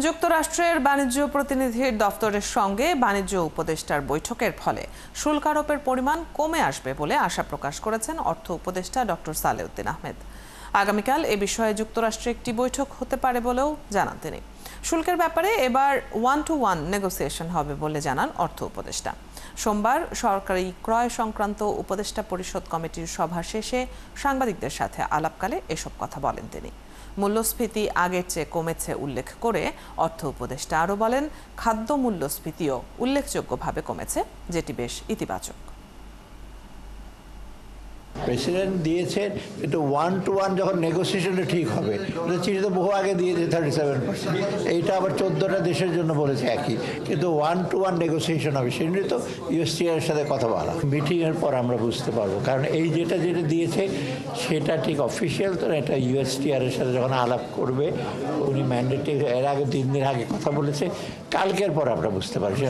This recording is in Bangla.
যুক্তরাষ্ট্রের বাণিজ্য প্রতিনিধির দফতরের সঙ্গে বাণিজ্য উপদেষ্টার বৈঠকের ফলে শুল্ক আরোপের পরিমাণ কমে আসবে বলে আশা প্রকাশ করেছেন অর্থ উপদেষ্টা ডক্টর সালেউদ্দিন আহমেদ। আগামীকাল এ বিষয়ে যুক্তরাষ্ট্রে একটি বৈঠক হতে পারে বলেও জানান তিনি। শুল্কের ব্যাপারে এবার 1-to-1 নেগোসিয়েশন হবে বলে জানান অর্থ উপদেষ্টা। সোমবার সরকারি ক্রয় সংক্রান্ত উপদেষ্টা পরিষদ কমিটির সভা শেষে সাংবাদিকদের সাথে আলাপকালে এসব কথা বলেন তিনি। মূল্যস্ফীতি আগের চেয়ে কমেছে উল্লেখ করে অর্থ উপদেষ্টা আরও বলেন, খাদ্য মূল্যস্ফীতিও উল্লেখযোগ্যভাবে কমেছে, যেটি বেশ ইতিবাচক। প্রেসিডেন্ট দিয়েছেন, কিন্তু 1-to-1 যখন নেগোসিয়েশনটা ঠিক হবে, চিঠি তো বহু আগে দিয়েছে 37%, এইটা আবার 14টা দেশের জন্য বলেছে একই, কিন্তু 1-to-1 নেগোসিয়েশন হবে, সেজন্যই তো ইউএসটিআর এর সাথে কথা বলা। মিটিংয়ের পর আমরা বুঝতে পারবো, কারণ এই যেটা দিয়েছে সেটা ঠিক অফিসিয়াল তো, এটা ইউএসটিআর এর সাথে যখন আলাপ করবে উনি ম্যান্ডেটে এর আগে 3 দিন আগে কথা বলেছে, কালকের পর আমরা বুঝতে পারছি।